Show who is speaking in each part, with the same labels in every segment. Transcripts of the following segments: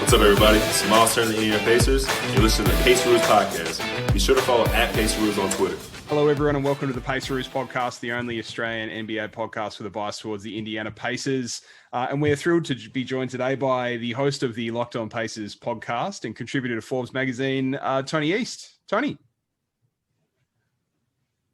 Speaker 1: What's up, everybody? It's Miles Turner, the Indiana Pacers. You're listening to the Paceroos Podcast. Be sure to follow @Paceroos on Twitter.
Speaker 2: Hello, everyone, and welcome to the Paceroos Podcast, the only Australian NBA podcast with a bias towards the Indiana Pacers. And we're thrilled to be joined today by the host of the Locked On Pacers podcast and contributor to Forbes magazine, Tony East. Tony.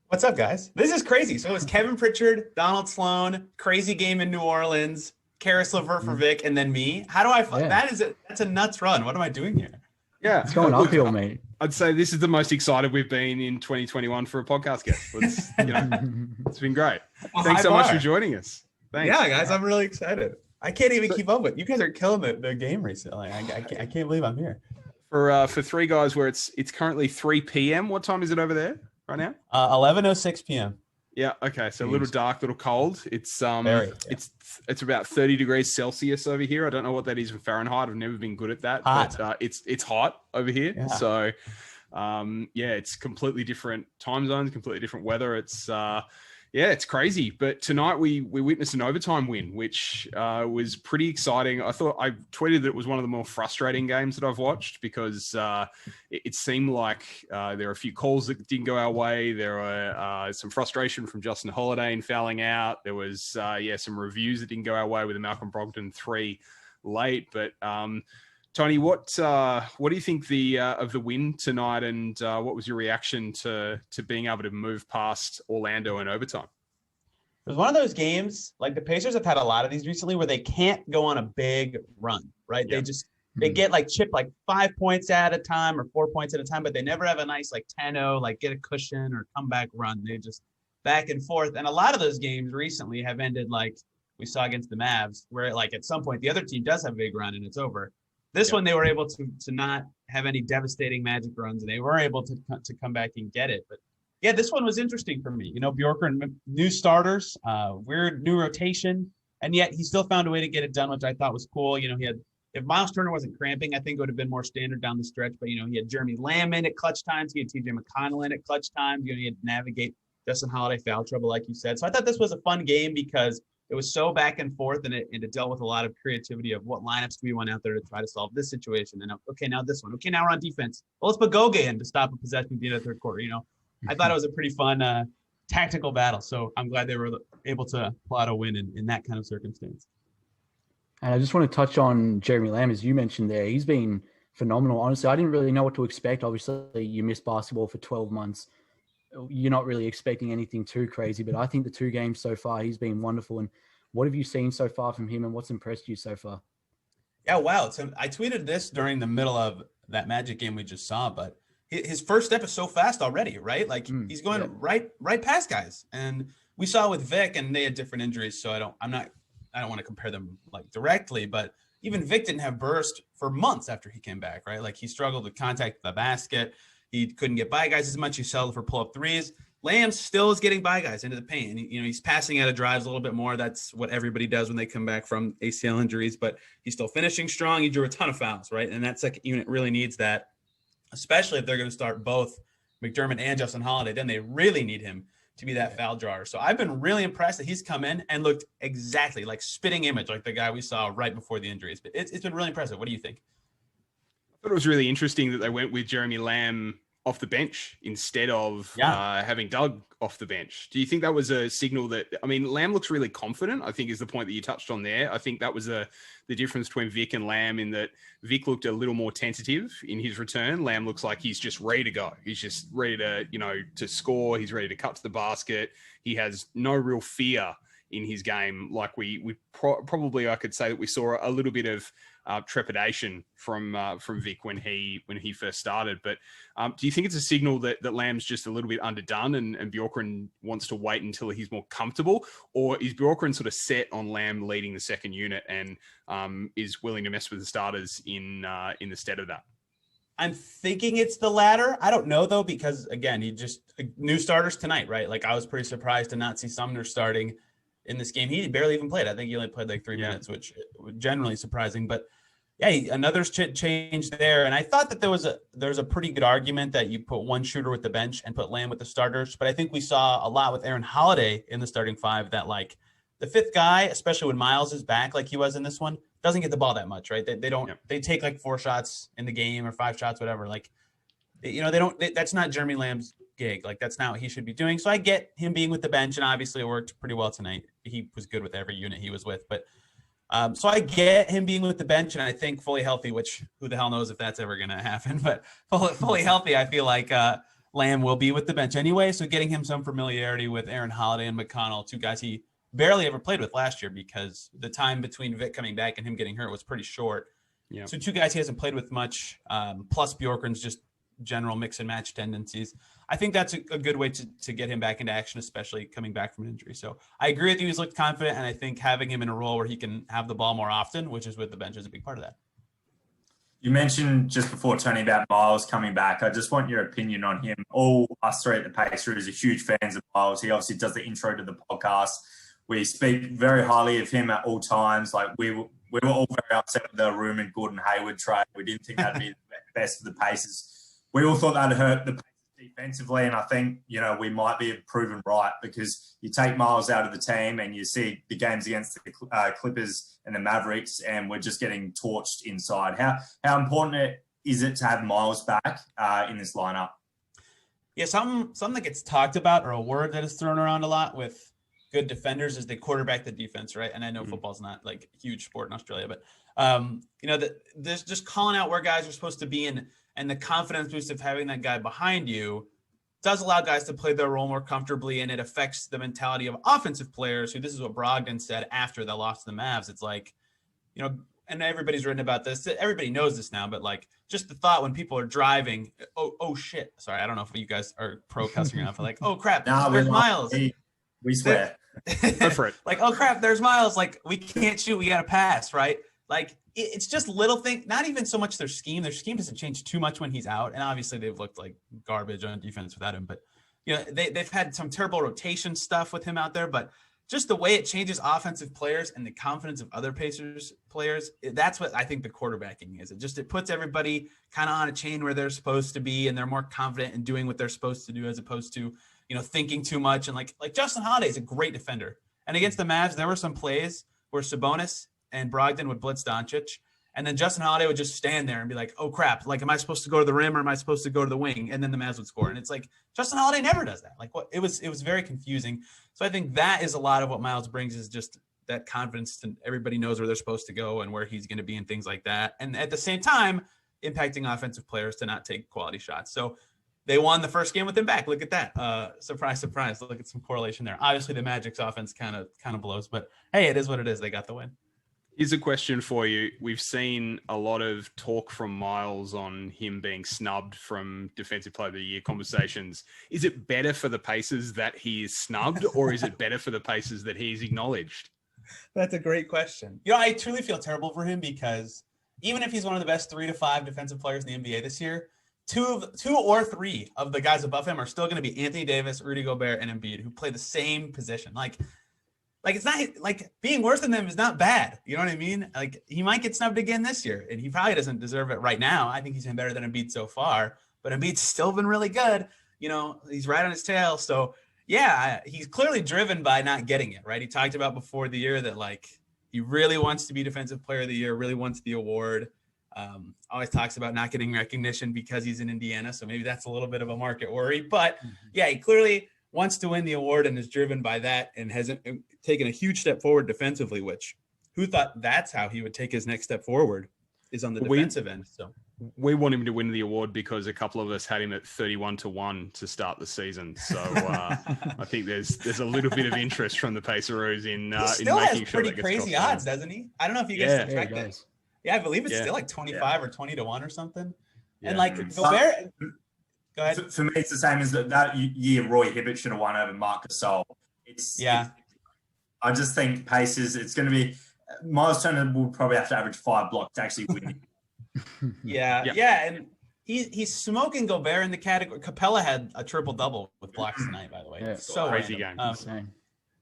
Speaker 3: What's up, guys? This is crazy. So it was Kevin Pritchard, Donald Sloan, crazy game in New Orleans, Karis LeVert for Vic, and then me. How do I that's a nuts run. What am I doing here?
Speaker 2: Yeah.
Speaker 4: It's going uphill, mate.
Speaker 2: I'd say this is the most excited we've been in 2021 for a podcast guest. It's been great. Thanks so much for joining us. Thanks.
Speaker 3: Yeah, guys, I'm really excited. I can't even keep up with you guys are killing the game recently. I can't believe I'm here.
Speaker 2: For three guys where it's currently 3 p.m. What time is it over there right now?
Speaker 3: 11:06 p.m.
Speaker 2: Yeah. Okay. So a little dark, a little cold. It's it's about 30 degrees Celsius over here. I don't know what that is in Fahrenheit. I've never been good at that, but it's hot over here. Yeah. So, it's completely different time zones, completely different weather. It's crazy. But tonight we witnessed an overtime win, which was pretty exciting. I tweeted that it was one of the more frustrating games that I've watched because it seemed like there were a few calls that didn't go our way. There were some frustration from Justin Holiday in fouling out. There was some reviews that didn't go our way with the Malcolm Brogdon 3 late. But Tony, what do you think of the win tonight, and what was your reaction to being able to move past Orlando in overtime?
Speaker 3: It was one of those games, like the Pacers have had a lot of these recently, where they can't go on a big run, right? Yeah. They get like chipped like 5 points at a time or 4 points at a time, but they never have a nice like 10-0, like get a cushion or comeback run. They just back and forth. And a lot of those games recently have ended like we saw against the Mavs, where like at some point the other team does have a big run and it's over. This one, they were able to not have any devastating Magic runs, and they were able to come back and get it. But yeah, this one was interesting for me. Bjorkgren, new starters, weird new rotation, and yet he still found a way to get it done, which I thought was cool. If Miles Turner wasn't cramping, I think it would have been more standard down the stretch. But he had Jeremy Lamb in at clutch times, he had TJ McConnell in at clutch times. He had to navigate Justin Holiday foul trouble, like you said. So I thought this was a fun game because it was so back and forth, and it dealt with a lot of creativity of what lineups do we want out there to try to solve this situation. And okay, now this one. Okay, now we're on defense. Well, let's put Goga in to stop a possession at the end of the third quarter. I thought it was a pretty fun tactical battle. So I'm glad they were able to pull out a win in that kind of circumstance.
Speaker 4: And I just want to touch on Jeremy Lamb, as you mentioned there. He's been phenomenal. Honestly, I didn't really know what to expect. Obviously, you missed basketball for 12 months. You're not really expecting anything too crazy, but I think the 2 games so far, he's been wonderful. And what have you seen so far from him, and what's impressed you so far?
Speaker 3: Yeah, wow. So I tweeted this during the middle of that Magic game we just saw, but his first step is so fast already, right? Like he's going right past guys. And we saw with Vic, and they had different injuries, so I don't want to compare them like directly, but even Vic didn't have burst for months after he came back, right? Like he struggled with contact the basket. He couldn't get by guys as much. He settled for pull-up threes. Lamb still is getting by guys into the paint. And, he's passing out of drives a little bit more. That's what everybody does when they come back from ACL injuries. But he's still finishing strong. He drew a ton of fouls, right? And that second unit really needs that, especially if they're going to start both McDermott and Justin Holiday. Then they really need him to be that foul drawer. So I've been really impressed that he's come in and looked exactly like spitting image, like the guy we saw right before the injuries. But it's been really impressive. What do you think?
Speaker 2: I thought it was really interesting that they went with Jeremy Lamb off the bench instead of having Doug off the bench. Do you think that was a signal that, Lamb looks really confident, I think is the point that you touched on there. I think that was the difference between Vic and Lamb, in that Vic looked a little more tentative in his return. Lamb looks like he's just ready to go. He's just ready to, to score. He's ready to cut to the basket. He has no real fear in his game. Like we probably, I could say that we saw a little bit of trepidation from Vic when he first started. But do you think it's a signal that Lamb's just a little bit underdone and Bjorkgren wants to wait until he's more comfortable? Or is Bjorkgren sort of set on Lamb leading the second unit and is willing to mess with the starters in the stead of that?
Speaker 3: I'm thinking it's the latter. I don't know, though, because, again, new starters tonight, right? Like, I was pretty surprised to not see Sumner starting in this game. He barely even played. I think he only played like 3 minutes, which was generally surprising. But yeah, another change there. And I thought that there was a pretty good argument that you put one shooter with the bench and put Lamb with the starters. But I think we saw a lot with Aaron Holiday in the starting 5 that, like, the 5th guy, especially when Miles is back like he was in this one, doesn't get the ball that much, right? They don't. They take like 4 shots in the game or 5 shots, whatever. Like, they don't. That's not Jeremy Lamb's gig. Like, that's not what he should be doing. So I get him being with the bench, and obviously it worked pretty well tonight. He was good with every unit he was with, but. So I get him being with the bench, and I think fully healthy, which who the hell knows if that's ever going to happen, but fully healthy, I feel like Lamb will be with the bench anyway. So getting him some familiarity with Aaron Holiday and McConnell, 2 guys he barely ever played with last year because the time between Vic coming back and him getting hurt was pretty short. Yeah. So 2 guys he hasn't played with much, plus Bjorkgren's just general mix and match tendencies. I think that's a good way to get him back into action, especially coming back from an injury. So I agree with you. He's looked confident, and I think having him in a role where he can have the ball more often, which is with the bench, is a big part of that.
Speaker 5: You mentioned just before, Tony, about Miles coming back. I just want your opinion on him. All us 3 at the Paceroos are huge fans of Miles. He obviously does the intro to the podcast. We speak very highly of him at all times. Like we were all very upset with the rumored Gordon Hayward trade. We didn't think that'd be the best for the Pacers. We all thought that'd hurt the Pacers defensively, and I think, we might be proven right because you take Miles out of the team and you see the games against the Clippers and the Mavericks, and we're just getting torched inside. How important is it to have Miles back in this lineup?
Speaker 3: Yeah, something that gets talked about, or a word that is thrown around a lot with good defenders, is they quarterback the defense, right? And I know football's not like a huge sport in Australia, but there's just calling out where guys are supposed to be, and the confidence boost of having that guy behind you does allow guys to play their role more comfortably, and it affects the mentality of offensive players who, this is what Brogdon said after they lost to the Mavs. It's like, and everybody's written about this. Everybody knows this now, but like just the thought when people are driving, oh shit. Sorry, I don't know if you guys are pro cussing enough. Like, oh crap, there's Miles.
Speaker 5: We swear.
Speaker 2: Go for it.
Speaker 3: Like, oh crap, there's Miles. Like, we can't shoot, we got to pass, right? Like, it's just little things, not even so much their scheme. Their scheme doesn't change too much when he's out. And obviously they've looked like garbage on defense without him. But, they've had some terrible rotation stuff with him out there. But just the way it changes offensive players and the confidence of other Pacers players, that's what I think the quarterbacking is. It puts everybody kind of on a chain where they're supposed to be, and they're more confident in doing what they're supposed to do as opposed to, thinking too much. And like Justin Holiday is a great defender. And against the Mavs, there were some plays where Sabonis and Brogdon would blitz Doncic, and then Justin Holiday would just stand there and be like, oh crap, like, am I supposed to go to the rim or am I supposed to go to the wing? And then the Mavs would score. And it's like, Justin Holiday never does that. Like, what it was very confusing. So I think that is a lot of what Miles brings, is just that confidence, and everybody knows where they're supposed to go and where he's going to be and things like that. And at the same time, impacting offensive players to not take quality shots. So they won the first game with him back. Look at that. Surprise, surprise. Look at some correlation there. Obviously the Magic's offense kind of blows, but hey, it is what it is. They got the win.
Speaker 2: Here's a question for you. We've seen a lot of talk from Miles on him being snubbed from Defensive Player of the Year conversations. Is it better for the Pacers that he is snubbed, or is it better for the Pacers that he's acknowledged?
Speaker 3: That's a great question. I truly feel terrible for him because even if he's one of the best 3 to 5 defensive players in the NBA this year, two or three of the guys above him are still going to be Anthony Davis, Rudy Gobert, and Embiid, who play the same position. Like it's not like being worse than them is not bad. You know what I mean? Like, he might get snubbed again this year, and he probably doesn't deserve it right now. I think he's been better than Embiid so far, but Embiid's still been really good. He's right on his tail. So yeah, he's clearly driven by not getting it, right? He talked about before the year that like he really wants to be Defensive Player of the Year, really wants the award. Always talks about not getting recognition because he's in Indiana. So maybe that's a little bit of a market worry, but yeah, he clearly wants to win the award and is driven by that, and hasn't taken a huge step forward defensively, which who thought that's how he would take his next step forward is on the defensive end. So
Speaker 2: we want him to win the award because a couple of us had him at 31-1 to start the season. So I think there's a little bit of interest from the Paceroos in
Speaker 3: still
Speaker 2: in making
Speaker 3: has
Speaker 2: sure
Speaker 3: pretty
Speaker 2: that
Speaker 3: crazy odds, doesn't he? I don't know if you guys track that. Yeah, I believe it's still like 25 or 20-1 or something. Yeah. And like Gobert. Go ahead.
Speaker 5: For me, it's the same as that year Roy Hibbert should have won over Marc Gasol. I just think Pacers, it's going to be Miles Turner will probably have to average 5 blocks to actually win.
Speaker 3: Yeah, and he's smoking Gobert in the category. Capella had a triple-double with blocks tonight, by the way.
Speaker 4: Yeah,
Speaker 3: so
Speaker 2: crazy game.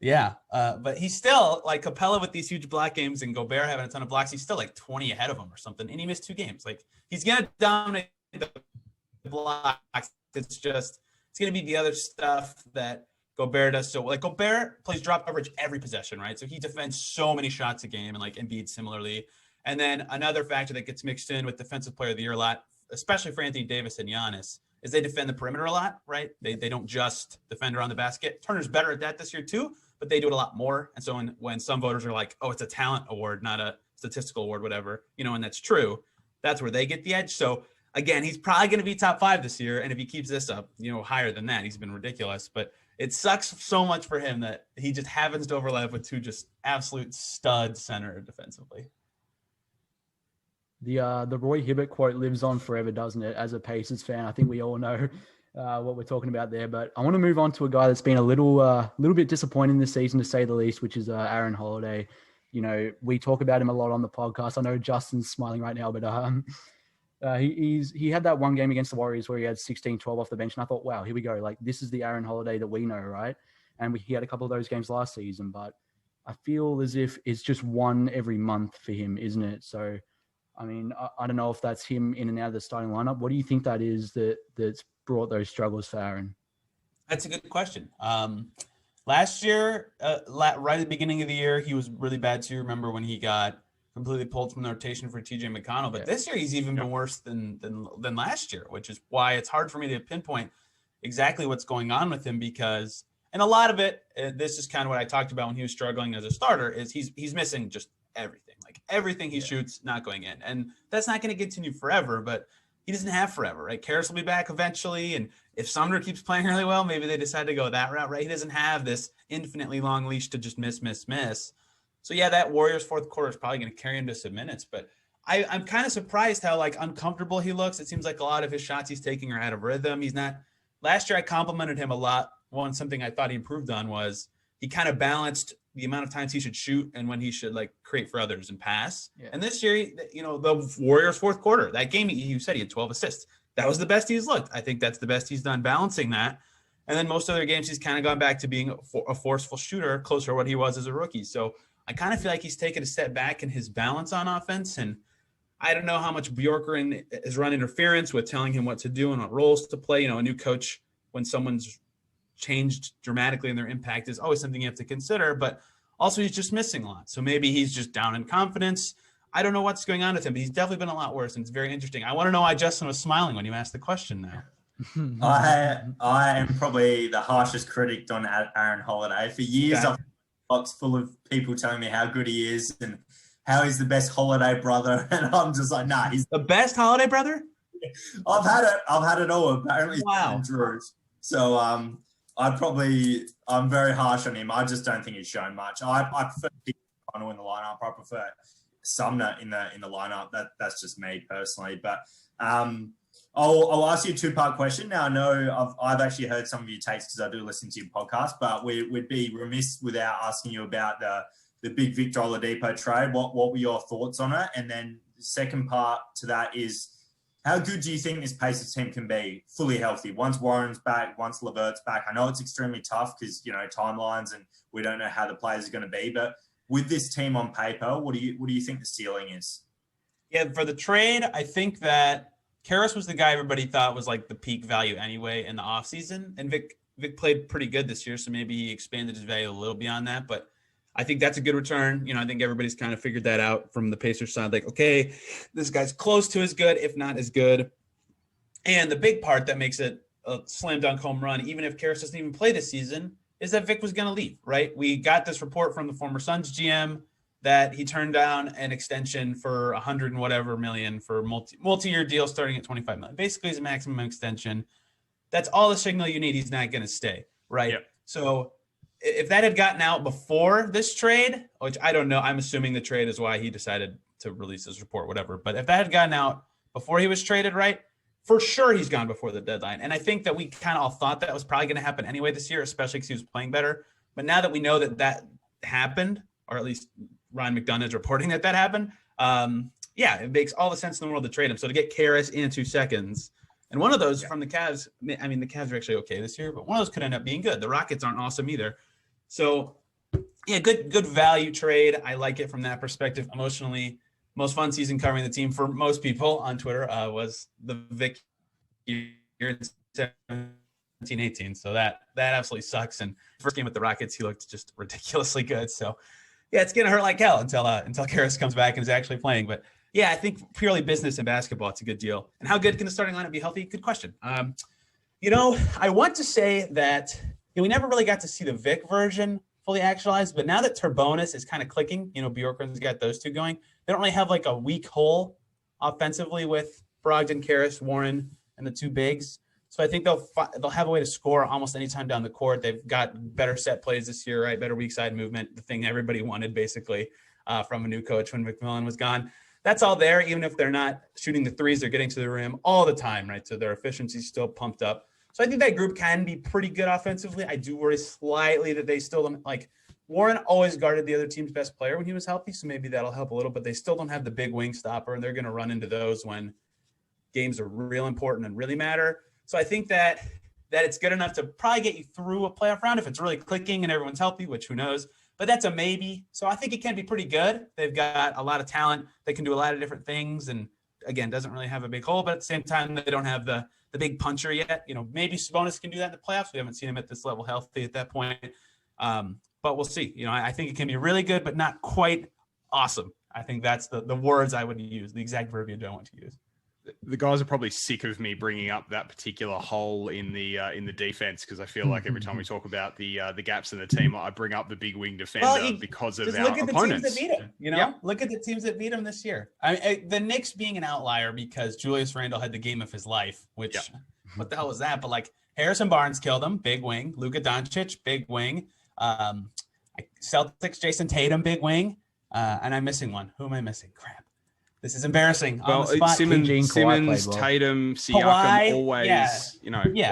Speaker 3: Yeah, but he's still like Capella with these huge block games and Gobert having a ton of blocks. He's still like 20 ahead of him or something, and he missed 2 games. Like, he's going to dominate the blocks. It's going to be the other stuff that Gobert does. So like Gobert plays drop coverage every possession, right? So he defends so many shots a game, and like Embiid similarly. And then another factor that gets mixed in with Defensive Player of the Year a lot, especially for Anthony Davis and Giannis, is they defend the perimeter a lot, right? They don't just defend around the basket. Turner's better at that this year too, but they do it a lot more. And so when some voters are like, oh, it's a talent award, not a statistical award, whatever, and that's true, that's where they get the edge. So again, he's probably going to be top 5 this year. And if he keeps this up, higher than that, he's been ridiculous. But it sucks so much for him that he just happens to overlap with 2 just absolute stud center defensively.
Speaker 4: The Roy Hibbert quote lives on forever, doesn't it? As a Pacers fan, I think we all know what we're talking about there. But I want to move on to a guy that's been a little bit disappointing this season, to say the least, which is Aaron Holiday. We talk about him a lot on the podcast. I know Justin's smiling right now, but he had that one game against the Warriors where he had 16-12 off the bench, and I thought, wow, here we go. Like, this is the Aaron Holiday that we know, right? And he had a couple of those games last season, but I feel as if it's just one every month for him, isn't it? So, I mean, I don't know if that's him in and out of the starting lineup. What do you think that is that's brought those struggles for Aaron?
Speaker 3: That's a good question. Last year, right at the beginning of the year, he was really bad too. Remember when he got completely pulled from the rotation for TJ McConnell? But this year, he's even been worse than last year, which is why it's hard for me to pinpoint exactly what's going on with him, because, and a lot of it, this is kind of what I talked about when he was struggling as a starter, is he's missing just everything. Like everything he shoots not going in. And that's not going to continue forever, but he doesn't have forever, right? Karras will be back eventually. And if Sumner keeps playing really well, maybe they decide to go that route, right? He doesn't have this infinitely long leash to just miss. So yeah, that Warriors fourth quarter is probably going to carry him to some minutes, but I'm kind of surprised how uncomfortable he looks. It seems like a lot of his shots he's taking are out of rhythm. He's not. Last year I complimented him a lot. Something I thought he improved on was he kind of balanced the amount of times he should shoot and when he should create for others and pass. Yeah. And this year, the Warriors fourth quarter, that game, you said he had 12 assists. That was the best he's looked. I think that's the best he's done balancing that. And then most other games, he's kind of gone back to being a forceful shooter, closer to what he was as a rookie. So I kind of feel like he's taken a step back in his balance on offense. And I don't know how much Bjorkgren has run interference with telling him what to do and what roles to play. A new coach, when someone's changed dramatically in their impact, is always something you have to consider, but also he's just missing a lot. So maybe he's just down in confidence. I don't know what's going on with him, but he's definitely been a lot worse, and it's very interesting. I want to know why Justin was smiling when you asked the question now.
Speaker 5: I am probably the harshest critic on Aaron Holiday. For years, I've had a box full of people telling me how good he is and how he's the best Holiday brother, and I'm just like, nah, he's
Speaker 3: the best Holiday brother?
Speaker 5: I've had it all, apparently.
Speaker 3: Wow.
Speaker 5: So I'm very harsh on him. I just don't think he's shown much. I prefer McConnell in the lineup. I prefer Sumner in the lineup. That's just me personally. But I'll ask you a 2-part question. Now I know I've actually heard some of your takes because I do listen to your podcast, but we'd be remiss without asking you about the big Victor Oladipo trade. What were your thoughts on it? And then the second part to that is, how good do you think this Pacers team can be fully healthy? Once Warren's back, once LeVert's back. I know it's extremely tough because, timelines and we don't know how the players are going to be. But with this team on paper, what do you think the ceiling is?
Speaker 3: Yeah, for the trade, I think that Karras was the guy everybody thought was the peak value anyway in the offseason. And Vic played pretty good this year, so maybe he expanded his value a little beyond that. But I think that's a good return. I think everybody's kind of figured that out from the Pacers side. Okay, this guy's close to as good, if not as good. And the big part that makes it a slam dunk home run, even if Karras doesn't even play this season, is that Vic was going to leave, right? We got this report from the former Suns GM that he turned down an extension for 100 and whatever million for multi-year deal starting at 25 million. Basically, his maximum extension. That's all the signal you need. He's not going to stay, right? Yep. So if that had gotten out before this trade, which I don't know, I'm assuming the trade is why he decided to release his report, whatever. But if that had gotten out before he was traded, right, for sure he's gone before the deadline. And I think that we kind of all thought that was probably going to happen anyway this year, especially because he was playing better. But now that we know that happened, or at least Ryan McDonough is reporting that happened, it makes all the sense in the world to trade him. So to get Karras in 2 seconds, and one of those from the Cavs, I mean, the Cavs are actually okay this year, but one of those could end up being good. The Rockets aren't awesome either. So, yeah, good value trade. I like it from that perspective. Emotionally, most fun season covering the team for most people on Twitter was the Vic year in 17-18. So that absolutely sucks. And first game with the Rockets, he looked just ridiculously good. So Yeah, it's gonna hurt like hell until Karras comes back and is actually playing. But yeah, I think purely business and basketball, it's a good deal. And how good can the starting lineup be healthy? Good question. I want to say that we never really got to see the Vic version fully actualized, but now that Turbonis is kind of clicking, Bjorkgren's got those two going. They don't really have like a weak hole offensively with Brogdon, Karras, Warren, and the two bigs. So I think they'll have a way to score almost any time down the court. They've got better set plays this year, right? Better weak side movement, the thing everybody wanted basically from a new coach when McMillan was gone. That's all there. Even if they're not shooting the threes, they're getting to the rim all the time, right? So their efficiency's still pumped up. So I think that group can be pretty good offensively. I do worry slightly that they still don't Warren always guarded the other team's best player when he was healthy. So maybe that'll help a little, but they still don't have the big wing stopper, and they're going to run into those when games are real important and really matter. So I think that it's good enough to probably get you through a playoff round if it's really clicking and everyone's healthy, which who knows. But that's a maybe. So I think it can be pretty good. They've got a lot of talent. They can do a lot of different things. And again, doesn't really have a big hole, but at the same time, they don't have the big puncher yet. Maybe Sabonis can do that in the playoffs. We haven't seen him at this level healthy at that point. But we'll see. I think it can be really good, but not quite awesome. I think that's the words I would use, the exact verbiage I want to use.
Speaker 2: The guys are probably sick of me bringing up that particular hole in the defense, because I feel like every time we talk about the gaps in the team, I bring up the big wing defender because of our opponents.
Speaker 3: Look at the teams that beat him. Look at the teams that beat him this year. The Knicks being an outlier because Julius Randle had the game of his life. Which what the hell was that? But Harrison Barnes killed him, big wing. Luka Doncic, big wing. Celtics, Jason Tatum, big wing. And I'm missing one. Who am I missing? Crap. This is embarrassing.
Speaker 2: Well, Simmons, Tatum, Siakam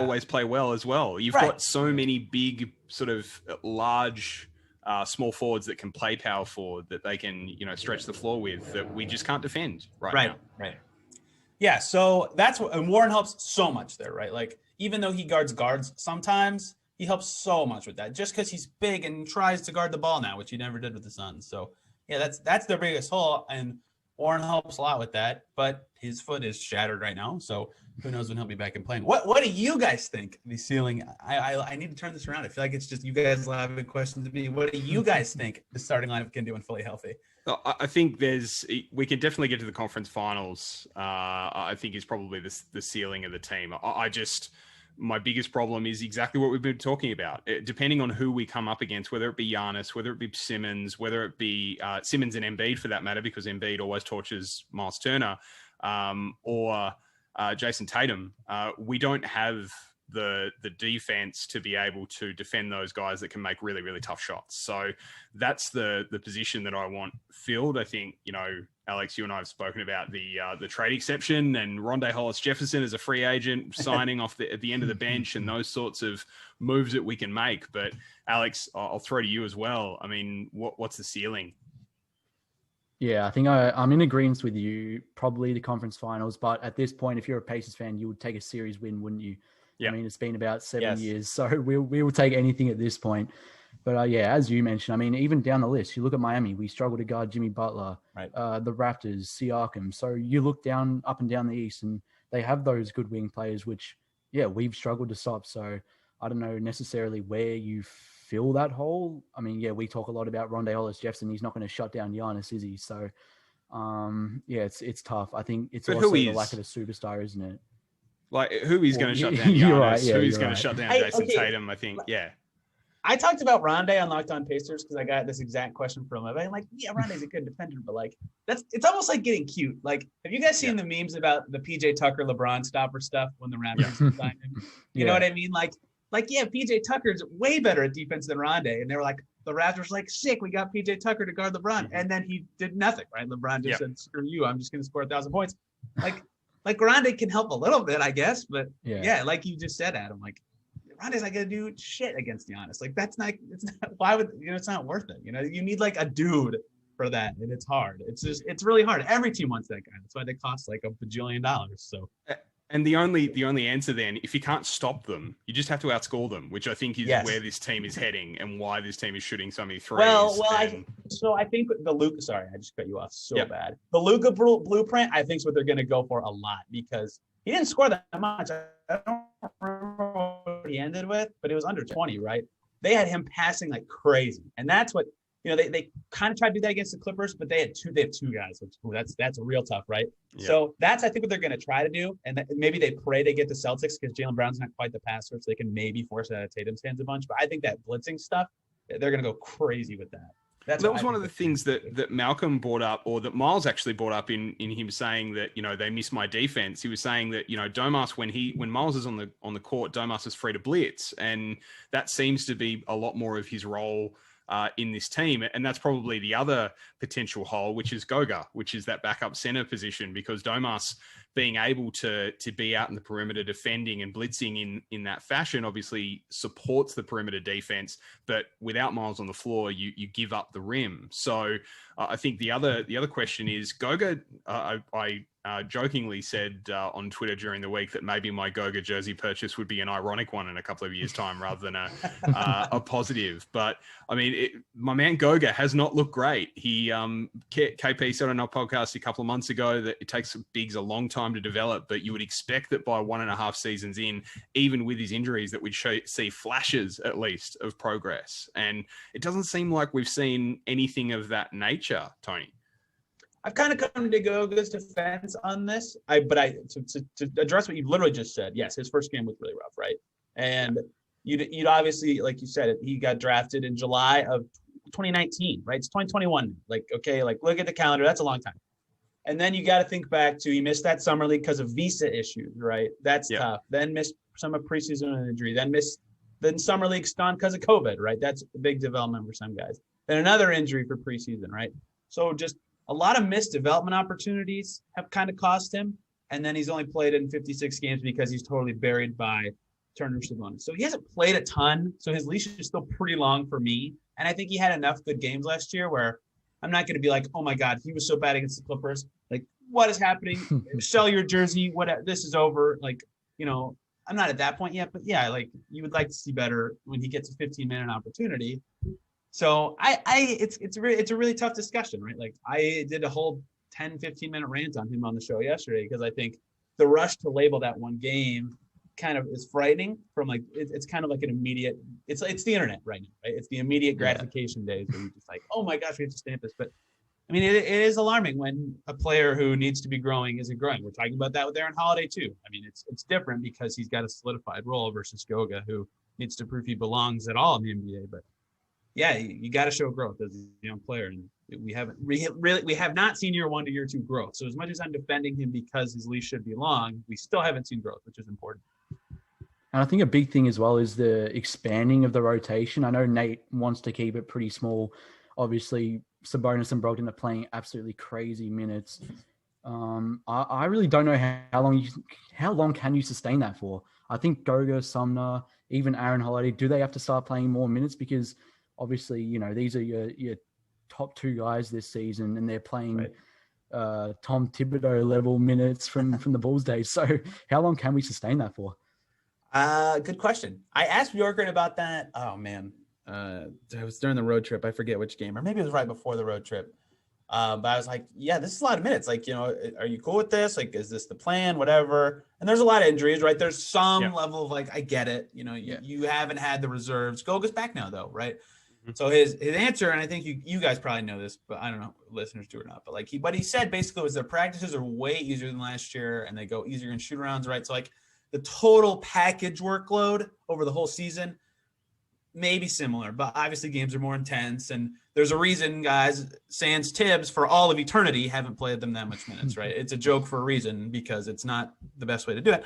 Speaker 2: always play well as well. You've got so many big, sort of large, small forwards that can play power forward that they can, stretch the floor with, that we just can't defend right now.
Speaker 3: Right. Yeah. So and Warren helps so much there, right? Even though he guards sometimes, he helps so much with that just because he's big and tries to guard the ball now, which he never did with the Suns. So yeah, that's their biggest hole. And Warren helps a lot with that, but his foot is shattered right now. So who knows when he'll be back and playing. What do you guys think the ceiling? I need to turn this around. I feel like it's just you guys having questions to me. What do you guys think the starting lineup can do when fully healthy?
Speaker 2: I think we can definitely get to the conference finals. I think is probably the ceiling of the team. My biggest problem is exactly what we've been talking about. Depending on who we come up against, whether it be Giannis, whether it be Simmons, whether it be Simmons and Embiid for that matter, because Embiid always torches Miles Turner, or Jason Tatum, we don't have the defense to be able to defend those guys that can make really, really tough shots. So that's the position that I want filled. I think, Alex, you and I have spoken about the trade exception and Rondé Hollis-Jefferson as a free agent signing off at the end of the bench and those sorts of moves that we can make. But Alex, I'll throw to you as well. I mean, what's the ceiling?
Speaker 4: Yeah, I think I'm in agreement with you, probably the conference finals. But at this point, if you're a Pacers fan, you would take a series win, wouldn't you? Yeah. I mean, it's been about 7 years, so we will take anything at this point. But as you mentioned, I mean, even down the list, you look at Miami, we struggle to guard Jimmy Butler, right. The Raptors, Siakam. So you look up and down the East, and they have those good wing players, which, we've struggled to stop. So I don't know necessarily where you fill that hole. I mean, we talk a lot about Rondé Hollis-Jefferson. He's not going to shut down Giannis, is he? So, it's tough. I think it's also the lack of a superstar, isn't it?
Speaker 2: Who is going to shut down Giannis? Who's going to shut down Jason Tatum? I think,
Speaker 3: I talked about Rondé on Locked On Pacers because I got this exact question from him. I'm like, Rondé's a good defender, but it's almost like getting cute. Have you guys seen the memes about the PJ Tucker LeBron stopper stuff when the Raptors signed him? You know what I mean? PJ Tucker's way better at defense than Rondé, and they were like, the Raptors were like, sick, we got PJ Tucker to guard LeBron, and then he did nothing, right? LeBron just said, screw you, I'm just going to score 1,000 points. Rondé can help a little bit, I guess, but like you just said, Adam, Rondé's not gonna do shit against Giannis. Why would it's not worth it. You need a dude for that, and it's hard. It's really hard. Every team wants that guy. That's why they cost $1 bajillion. So
Speaker 2: and the only answer then, if you can't stop them, you just have to outscore them, which I think is where this team is heading and why this team is shooting so many threes.
Speaker 3: I think the Luka. Sorry, I just cut you off bad. The Luka blueprint, I think, is what they're going to go for a lot because he didn't score that much. I don't remember what he ended with, but it was under 20, right? They had him passing like crazy, and that's what they kind of tried to do that against the Clippers, but they have two guys. That's real tough, right?
Speaker 1: Yeah.
Speaker 3: So that's, I think, what they're going to try to do. And maybe they pray they get the Celtics because Jaylen Brown's not quite the passer, so they can maybe force it out of Tatum's hands a bunch. But I think that blitzing stuff, they're going to go crazy with that.
Speaker 2: That was one of the things that Malcolm brought up, or that Miles actually brought up in him saying that, they miss my defense. He was saying that, Domas, when Miles is on the court, Domas is free to blitz. And that seems to be a lot more of his role in this team. And that's probably the other potential hole, which is Goga, which is that backup center position, because Domas being able to be out in the perimeter defending and blitzing in that fashion obviously supports the perimeter defense, but without Miles on the floor, you give up the rim. So I think the other question is Goga. I jokingly said on Twitter during the week that maybe my Goga jersey purchase would be an ironic one in a couple of years' time rather than a positive. But I mean, my man Goga has not looked great. He KP said on our podcast a couple of months ago that it takes bigs a long time to develop, but you would expect that by 1.5 seasons in, even with his injuries, that we'd see flashes at least of progress. And it doesn't seem like we've seen anything of that nature, Tony.
Speaker 3: I've kind of come to Goga's defense on this. To address what you literally just said, yes, his first game was really rough, right? And you'd obviously, like you said, he got drafted in July of 2019, right? It's 2021. Look at the calendar. That's a long time. And then you got to think back to he missed that summer league because of visa issues, right? That's tough. Then missed some of preseason injury. Then summer league stunned because of COVID, right? That's a big development for some guys. Then another injury for preseason, right? So just a lot of missed development opportunities have kind of cost him. And then he's only played in 56 games because he's totally buried by Turner Sabonis. So he hasn't played a ton. So his leash is still pretty long for me. And I think he had enough good games last year where I'm not going to be like, oh my God, he was so bad against the Clippers. Like, what is happening? Sell your jersey. This is over. I'm not at that point yet, but yeah, you would like to see better when he gets a 15-minute opportunity. So it's a really tough discussion, right? Like I did a whole 10, 15-minute rant on him on the show yesterday because I think the rush to label that one game kind of is frightening from it's kind of like an immediate, it's the internet right now, right? It's the immediate gratification days where you're just like, oh my gosh, we have to stamp this. But I mean, it is alarming when a player who needs to be growing isn't growing. We're talking about that with Aaron Holiday too. I mean, it's different because he's got a solidified role versus Goga, who needs to prove he belongs at all in the NBA. But yeah, you got to show growth as a young player, and we have not seen year 1 to year 2 growth. So as much as I'm defending him because his leash should be long, we still haven't seen growth, which is important.
Speaker 4: And I think a big thing as well is the expanding of the rotation. I know Nate wants to keep it pretty small. Obviously, Sabonis and Brogdon are playing absolutely crazy minutes. I really don't know how long can you sustain that for? I think Goga, Sumner, even Aaron Holiday, do they have to start playing more minutes? Because obviously, these are your top 2 guys this season, and they're playing Tom Thibodeau level minutes from the Bulls days. So how long can we sustain that for?
Speaker 3: Good question. I asked Bjorkgren about that. Oh man. It was during the road trip. I forget which game, or maybe it was right before the road trip. But I was like, yeah, this is a lot of minutes. Are you cool with this? Is this the plan? Whatever. And there's a lot of injuries, right? There's some level of I get it. You haven't had the reserves. Goga's back now though, right? Mm-hmm. So his answer, and I think you guys probably know this, but I don't know if listeners do or not. But what he said basically was their practices are way easier than last year, and they go easier in shoot arounds, right? So the total package workload over the whole season may be similar, but obviously games are more intense, and there's a reason guys sans Tibbs for all of eternity haven't played them that much minutes, right? It's a joke for a reason because it's not the best way to do it.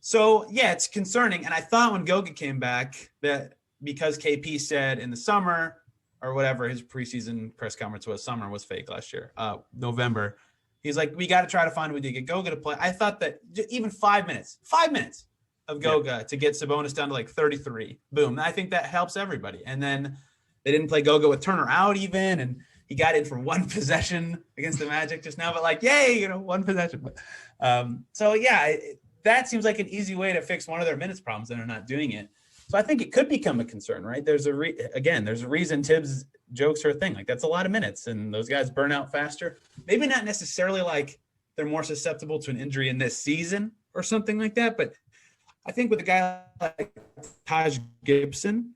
Speaker 3: So yeah, it's concerning. And I thought when Goga came back that because KP said in the summer or whatever his preseason press conference was, summer was fake last year, November, he's like, we got to try to find a way to get Goga to play. I thought that even 5 minutes of Goga to get Sabonis down to 33. Boom. I think that helps everybody. And then they didn't play Goga with Turner out even, and he got in for one possession against the Magic just now, but yay, one possession. So yeah, that seems like an easy way to fix one of their minutes problems, and they're not doing it. So I think it could become a concern, right? There's a reason Tibbs jokes are a thing. That's a lot of minutes, and those guys burn out faster. Maybe not necessarily they're more susceptible to an injury in this season or something like that, but I think with a guy like Taj Gibson,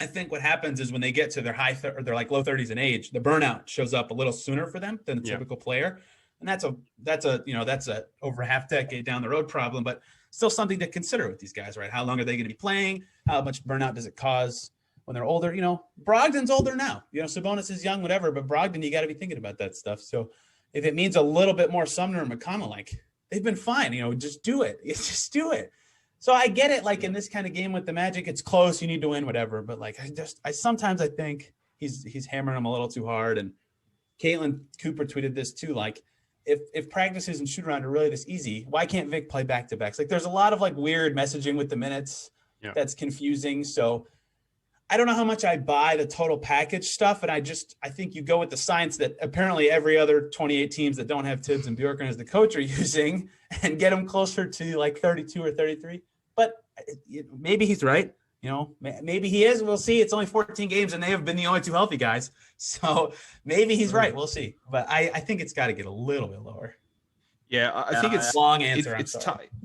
Speaker 3: I think what happens is when they get to their or their like low 30s in age, the burnout shows up a little sooner for them than the typical player. And that's a over half decade down the road problem, but still something to consider with these guys, right? How long are they going to be playing? How much burnout does it cause when they're older? Brogdon's older now. Sabonis is young, whatever, but Brogdon, you got to be thinking about that stuff. So if it means a little bit more Sumner and McConnell, like they've been fine, just do it. Just do it. So I get it. Like in this kind of game with the Magic, it's close. You need to win, whatever. But like, I sometimes think he's hammering them a little too hard. And Caitlin Cooper tweeted this too. Like if practices and shoot around are really this easy, why can't Vic play back to backs? Like there's a lot of like weird messaging with the minutes that's confusing. So I don't know how much I buy the total package stuff. And I think you go with the science that apparently every other 28 teams that don't have Tibbs and Bjorken as the coach are using and get them closer to like 32 or 33. But maybe he's right. Maybe he is. We'll see. It's only 14 games and they have been the only two healthy guys. So maybe he's right. We'll see. But I think it's got to get a little bit lower.
Speaker 2: Yeah, I think it's
Speaker 3: long answer.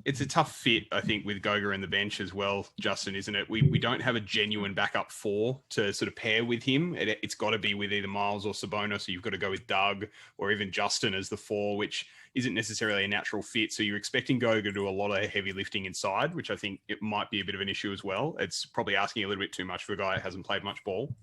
Speaker 2: It's a tough fit, I think, with Goga and the bench as well, Justin, isn't it? We don't have a genuine backup four to sort of pair with him. It's got to be with either Miles or Sabonis, so you've got to go with Doug or even Justin as the four, which isn't necessarily a natural fit. So you're expecting Goga to do a lot of heavy lifting inside, which I think it might be a bit of an issue as well. It's probably asking a little bit too much for a guy that hasn't played much ball.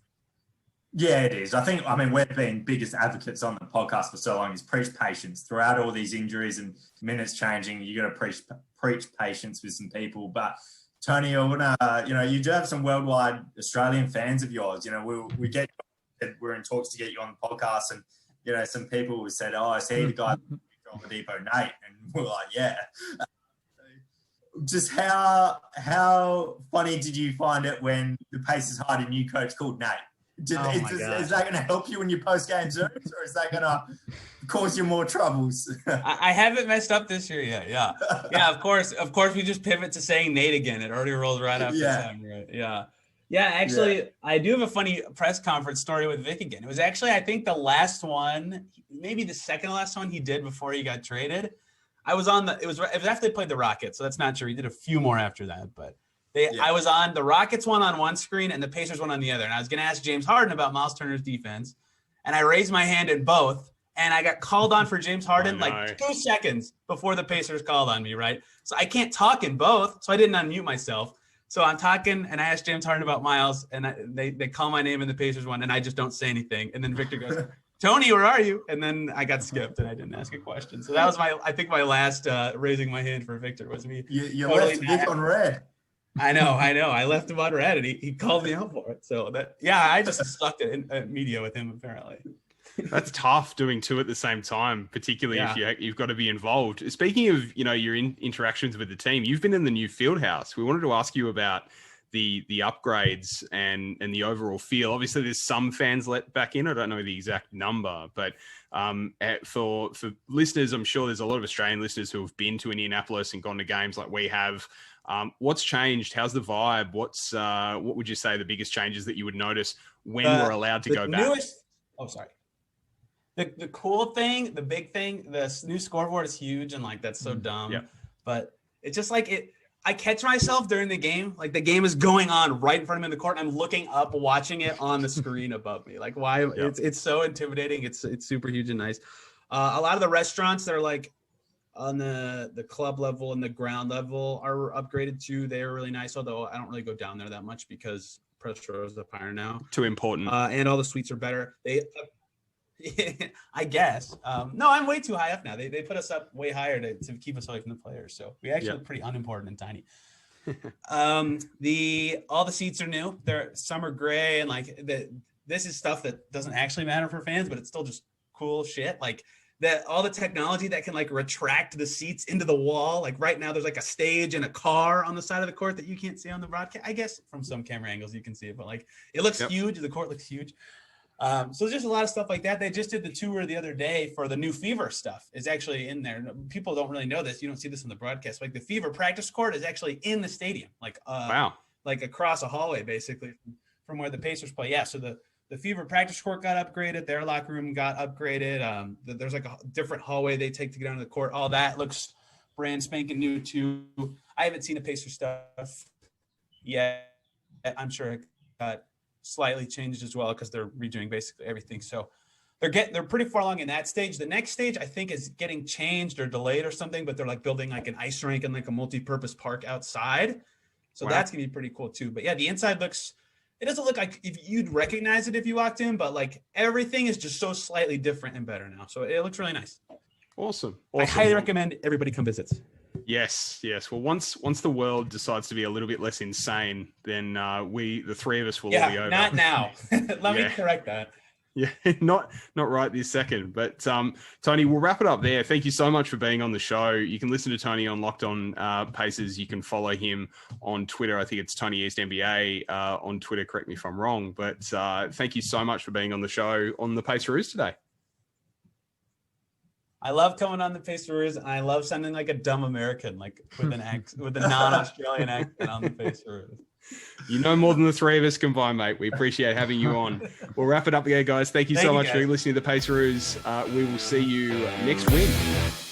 Speaker 5: Yeah, it is. I mean, we've been biggest advocates on the podcast for so long is preach patience. Throughout all these injuries and minutes changing, you got to preach patience with some people. But Tony, I want to, you do have some worldwide Australian fans of yours. We get, we're in talks to get you on the podcast, and some people have said, "Oh, I see the guy on the Depot, Nate," and we're like, "Yeah." Just how funny did you find it when the Pacers hired a new coach called Nate? Is that going to help you in your post-game Zooms, or is that going to cause you more troubles?
Speaker 3: I haven't messed up this year yet. Yeah. Yeah, of course. Of course, we just pivot to saying Nate again. It already rolls right after time, right? Yeah. Yeah, actually, I do have a funny press conference story with Vic again. It was actually, I think, the last one, maybe the second last one he did before he got traded. I was on it was after they played the Rockets, so that's not true. He did a few more after that, but I was on the Rockets one on one screen and the Pacers one on the other. And I was going to ask James Harden about Miles Turner's defense. And I raised my hand in both. And I got called on for James Harden 2 seconds before the Pacers called on me, right? So I can't talk in both. So I didn't unmute myself. So I'm talking and I asked James Harden about Miles. And they call my name in the Pacers one. And I just don't say anything. And then Victor goes, "Tony, where are you?" And then I got skipped and I didn't ask a question. So that was my last raising my hand for Victor was me.
Speaker 5: You totally left Vic on red.
Speaker 3: I know. I left him on red and he called me out for it. So I just sucked at media with him apparently.
Speaker 2: That's tough doing two at the same time, particularly if you've got to be involved. Speaking of, your interactions with the team, you've been in the new field house. We wanted to ask you about the upgrades and the overall feel. Obviously, there's some fans let back in. I don't know the exact number, but for listeners, I'm sure there's a lot of Australian listeners who have been to Indianapolis and gone to games like we have. What's changed? How's the vibe? What would you say the biggest changes that you would notice when we're allowed to go back?
Speaker 3: The cool thing, the big thing, the new scoreboard is huge and that's so dumb. Yeah. But it's just I catch myself during the game, the game is going on right in front of me in the court, and I'm looking up, watching it on the screen above me. Why? Yep. It's so intimidating. It's super huge and nice. A lot of the restaurants that are on the club level and the ground level are upgraded too. They're really nice, although I don't really go down there that much because Paceroos is up higher now.
Speaker 2: Too important.
Speaker 3: And all the suites are better. I guess. No, I'm way too high up now. They put us up way higher to keep us away from the players. So we actually look pretty unimportant and tiny. All the seats are new. Some are gray and this is stuff that doesn't actually matter for fans, but it's still just cool shit. All the technology that can retract the seats into the wall. Right now there's a stage and a car on the side of the court that you can't see on the broadcast. I guess from some camera angles you can see it, but it looks huge. The court looks huge. So there's just a lot of stuff like that. They just did the tour the other day for the new Fever stuff is actually in there. People don't really know this. You don't see this on the broadcast. The Fever practice court is actually in the stadium, wow, across a hallway, basically from where the Pacers play. Yeah. So the Fever practice court got upgraded. Their locker room got upgraded. There's a different hallway they take to get onto the court. All that looks brand spanking new too. I haven't seen the Pacer stuff yet. I'm sure it got slightly changed as well because they're redoing basically everything. So they're pretty far along in that stage. The next stage I think is getting changed or delayed or something, but they're like building like an ice rink and like a multi-purpose park outside. So that's gonna be pretty cool too. But yeah, the inside it doesn't look like if you'd recognize it if you walked in, but like everything is just so slightly different and better now. So it looks really nice.
Speaker 2: Awesome.
Speaker 3: I highly recommend everybody come visit.
Speaker 2: Yes. Well, once the world decides to be a little bit less insane, then the three of us will all be over.
Speaker 3: Not now. Let me correct that.
Speaker 2: Yeah, not right this second. But Tony, we'll wrap it up there. Thank you so much for being on the show. You can listen to Tony on Locked On Pacers. You can follow him on Twitter. I think it's Tony East NBA on Twitter. Correct me if I'm wrong. But thank you so much for being on the show on the Paceroos today.
Speaker 3: I love coming on the Paceroos, and I love sounding like a dumb American, like with a non-Australian accent on the Paceroos.
Speaker 2: You know more than the three of us combined, mate. We appreciate having you on. We'll wrap it up again, guys. Thank you so much for listening to the Paceroos. We will see you next week.